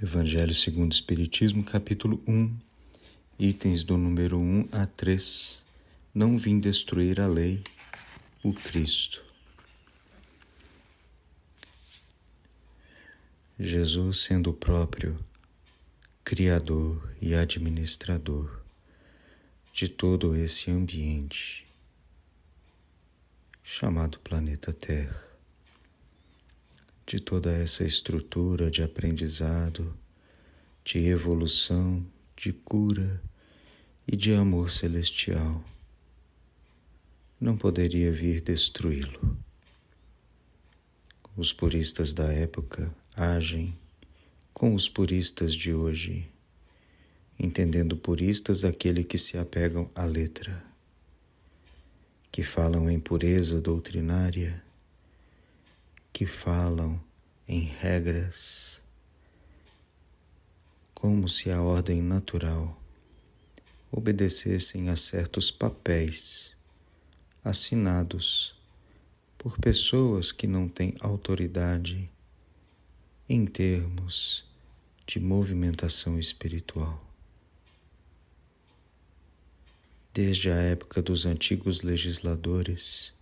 Evangelho segundo o Espiritismo, capítulo 1, itens do número 1 a 3. Não vim destruir a lei, o Cristo. Jesus, sendo o próprio Criador e administrador de todo esse ambiente chamado planeta Terra, de toda essa estrutura de aprendizado, de evolução, de cura e de amor celestial, não poderia vir destruí-lo. Os puristas da época agem com os puristas de hoje, entendendo puristas aquele que se apegam à letra, que falam em pureza doutrinária, que falam em regras, como se a ordem natural obedecessem a certos papéis assinados por pessoas que não têm autoridade em termos de movimentação espiritual. Desde a época dos antigos legisladores,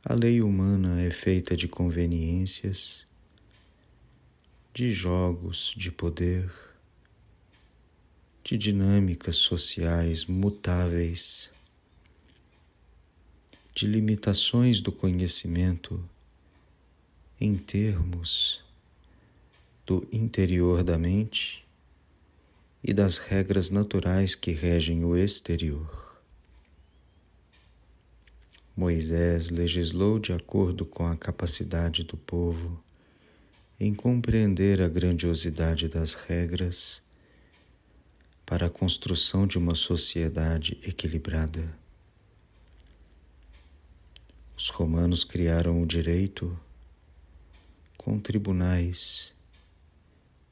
a lei humana é feita de conveniências, de jogos de poder, de dinâmicas sociais mutáveis, de limitações do conhecimento em termos do interior da mente e das regras naturais que regem o exterior. Moisés legislou de acordo com a capacidade do povo em compreender a grandiosidade das regras para a construção de uma sociedade equilibrada. Os romanos criaram o direito com tribunais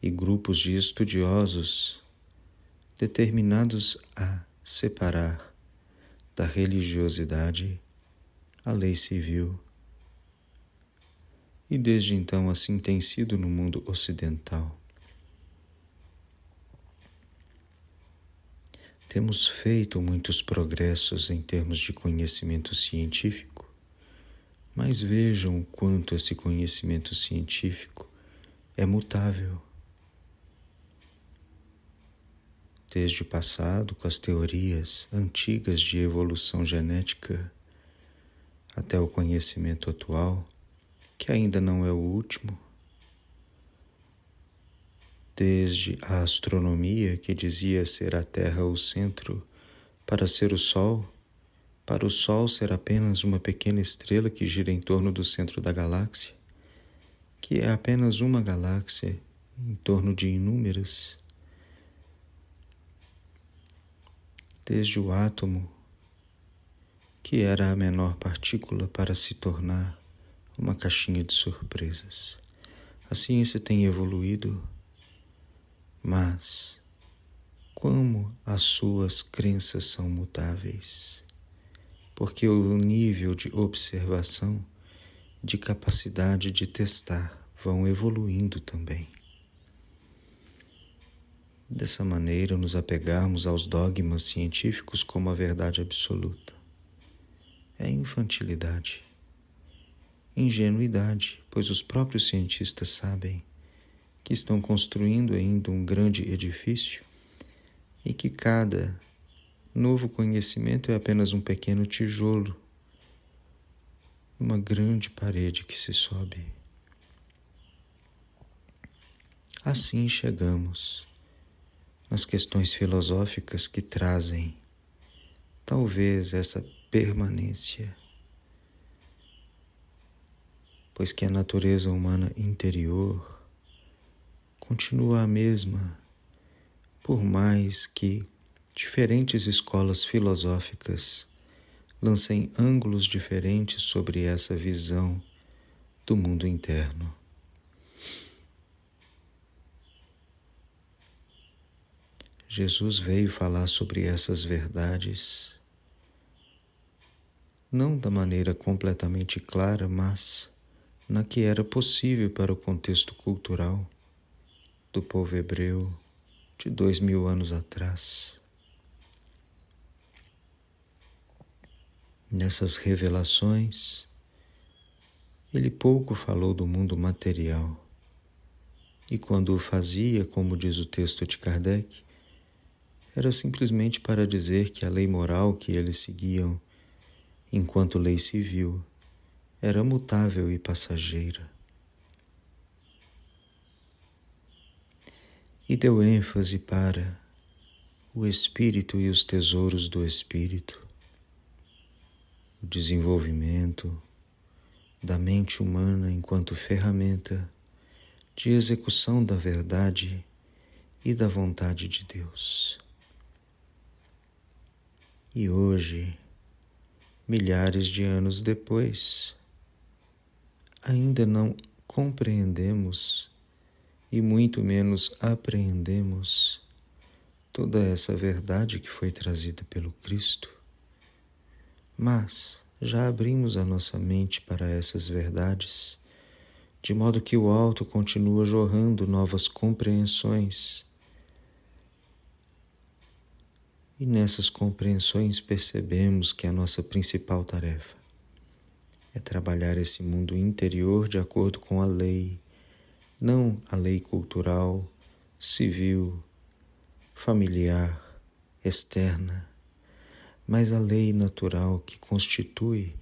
e grupos de estudiosos determinados a separar da religiosidade a lei civil. E desde então assim tem sido no mundo ocidental. Temos feito muitos progressos em termos de conhecimento científico, mas vejam o quanto esse conhecimento científico é mutável. Desde o passado, com as teorias antigas de evolução genética, até o conhecimento atual, que ainda não é o último, desde a astronomia, que dizia ser a Terra o centro para ser o Sol, para o Sol ser apenas uma pequena estrela que gira em torno do centro da galáxia, que é apenas uma galáxia em torno de inúmeras, desde o átomo, que era a menor partícula para se tornar uma caixinha de surpresas. A ciência tem evoluído, mas como as suas crenças são mutáveis, porque o nível de observação, de capacidade de testar, vão evoluindo também. Dessa maneira, nos apegarmos aos dogmas científicos como a verdade absoluta é infantilidade, ingenuidade, pois os próprios cientistas sabem que estão construindo ainda um grande edifício e que cada novo conhecimento é apenas um pequeno tijolo, uma grande parede que se sobe. Assim chegamos nas questões filosóficas que trazem talvez essa permanência, pois que a natureza humana interior continua a mesma, por mais que diferentes escolas filosóficas lancem ângulos diferentes sobre essa visão do mundo interno. Jesus veio falar sobre essas verdades, não da maneira completamente clara, mas na que era possível para o contexto cultural. do povo hebreu de 2000 anos atrás. Nessas revelações, ele pouco falou do mundo material. E quando o fazia, como diz o texto de Kardec, era simplesmente para dizer que a lei moral que eles seguiam enquanto lei civil era mutável e passageira. E deu ênfase para o espírito e os tesouros do espírito, o desenvolvimento da mente humana enquanto ferramenta de execução da verdade e da vontade de Deus. E hoje, milhares de anos depois, ainda não compreendemos e muito menos apreendemos toda essa verdade que foi trazida pelo Cristo, mas já abrimos a nossa mente para essas verdades, de modo que o alto continua jorrando novas compreensões. E nessas compreensões percebemos que a nossa principal tarefa é trabalhar esse mundo interior de acordo com a lei, não a lei cultural, civil, familiar, externa, mas a lei natural que constitui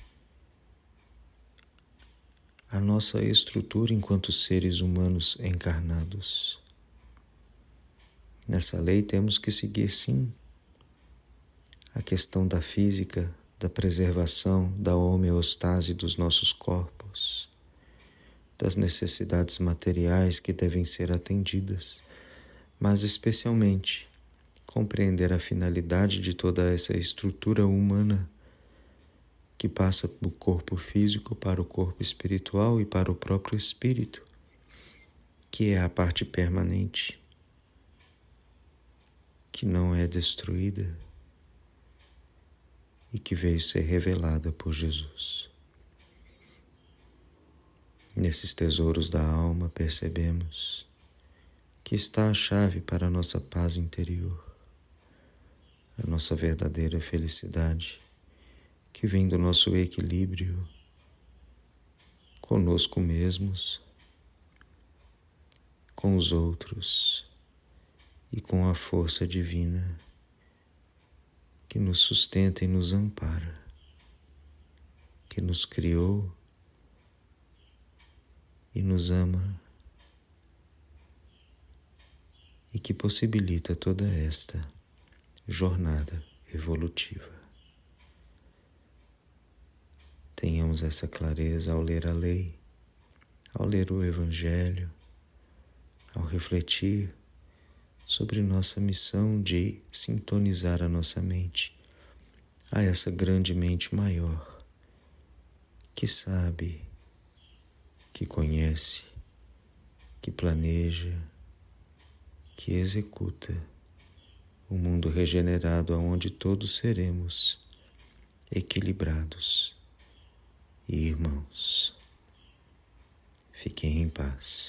a nossa estrutura enquanto seres humanos encarnados. Nessa lei temos que seguir, sim, a questão da física, da preservação, da homeostase dos nossos corpos, das necessidades materiais que devem ser atendidas, mas especialmente compreender a finalidade de toda essa estrutura humana que passa do corpo físico para o corpo espiritual e para o próprio espírito, que é a parte permanente, que não é destruída e que veio ser revelada por Jesus. Nesses tesouros da alma percebemos que está a chave para a nossa paz interior, a nossa verdadeira felicidade, que vem do nosso equilíbrio conosco mesmos, com os outros e com a força divina que nos sustenta e nos ampara, que nos criou e nos ama e que possibilita toda esta jornada evolutiva. Tenhamos essa clareza ao ler a lei, ao ler o Evangelho, ao refletir sobre nossa missão de sintonizar a nossa mente a essa grande mente maior, que sabe, que conhece, que planeja, que executa um mundo regenerado onde todos seremos equilibrados e irmãos. Fiquem em paz.